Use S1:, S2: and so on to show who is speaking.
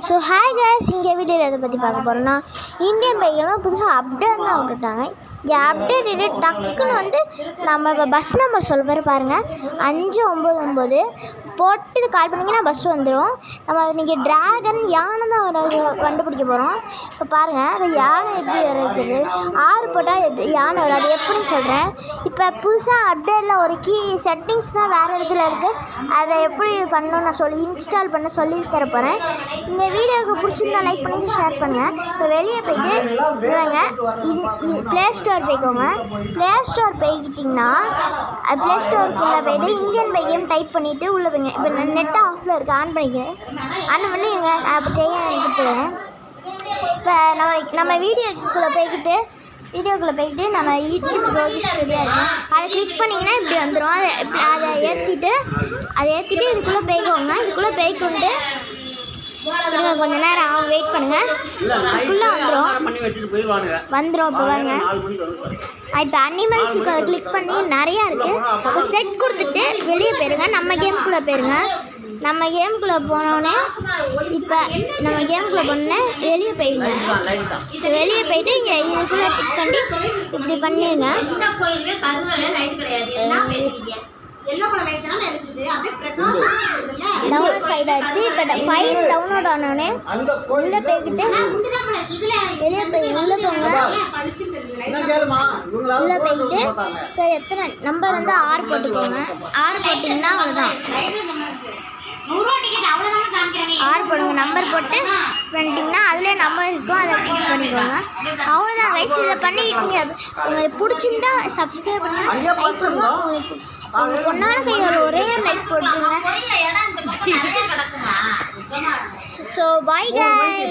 S1: So hi guys, இங்கே வீடியோவில் எதை பற்றி பார்க்க போகிறோன்னா இந்தியன் பைக்கெல்லாம் புதுசாக அப்டேட்லாம் விட்டுட்டாங்க. இங்கே அப்டேட்டு டக்குன்னு நம்ம இப்போ பஸ் நம்பர் சொல்ல பேர் பாருங்கள், 599 போட்டு இது கால் பண்ணிங்கன்னா பஸ் வந்துடும். நம்ம இன்றைக்கி ட்ராகன் யானை தான் வர கண்டுபிடிக்க போகிறோம். இப்போ பாருங்கள், அது யானை எப்படி இருக்குது, 6 போட்டால் யானை வரும். அது எப்படின்னு சொல்கிறேன். இப்போ புதுசாக அப்டேட்டில் ஒரு செட்டிங்ஸ் தான் வேறு இடத்துல இருக்குது. அதை எப்படி பண்ணணும் நான் இன்ஸ்டால் பண்ண சொல்லி தர போகிறேன். இந்த வீடியோவுக்கு பிடிச்சிருந்தா லைக் பண்ணிட்டு ஷேர் பண்ணுங்கள். இப்போ வெளியே போய்ட்டு இவங்க ப்ளே ஸ்டோர் போய்க்கோங்க. ப்ளே ஸ்டோர் போய்கிட்டிங்கன்னா ப்ளே ஸ்டோருக்குள்ளே போய்ட்டு இந்தியன் பைக் கேம் டைப் பண்ணிவிட்டு உள்ளே போய்ங்க. இப்போ நெட்டு ஆஃபில் இருக்குது, ஆன் பண்ணிக்கிறேன். ஆன் பண்ணி இவங்க அப்படியே போகிறேன். இப்போ நம்ம வீடியோக்குள்ளே போய்கிட்டு நம்ம யூடியூப் ப்ரோஜி ஸ்டுடியோ இருக்கும், அதை கிளிக் பண்ணிங்கன்னா இப்படி வந்துடும். அதை ஏற்றிட்டு இதுக்குள்ளே போய்க்கோங்க. இதுக்குள்ளே போய்க்கொண்டு கொஞ்ச நேரம் வெயிட் பண்ணுங்கள். ஃபுல்லாக வந்துடும். இப்போ பாருங்க, இப்போ அனிமல்ஸுக்கு அதை கிளிக் பண்ணி நிறையா இருக்குது. இப்போ செட் கொடுத்துட்டு வெளியே போயிருங்க. நம்ம கேமுக்குள்ளே போயிருங்க. நம்ம கேமுக்குள்ளே போனோடனே இப்போ நம்ம கேமுக்குள்ளே போனோடனே வெளியே போயிடுங்க. வெளியே போயிட்டு இங்கே இதுக்குள்ளே கிளிக் பண்ணி இப்படி பண்ணிடுங்க. டவுன்லோட் ஃபைல் ஆகிடுச்சு. இப்போ ஃபைல் டவுன்லோட் ஆனோடனே உள்ளே போய்கிட்டு வெளியே உள்ளே போங்க. உள்ளே போய்கிட்டு இப்போ எத்தனை நம்பர் 6 போட்டுக்கோங்க. 6 போட்டிங்கன்னா அவ்வளோதான். 6 போடுங்க. நம்பர் போட்டு பண்ணிட்டீங்கன்னா அதிலே நம்பர் இருக்கும், அதை கிளிக் பண்ணிக்கோங்க. அவ்வளோதான் கைஸ். இதை பண்ணிக்கிட்டீங்க. உங்களுக்கு பிடிச்சிருந்தா சப்ஸ்கிரைப் பண்ணுங்கள், லைக் பண்ணுங்க. உங்களுக்கு பொண்ணான கைகள் ஒரே லைக் போட்டுருங்க. So bye guys.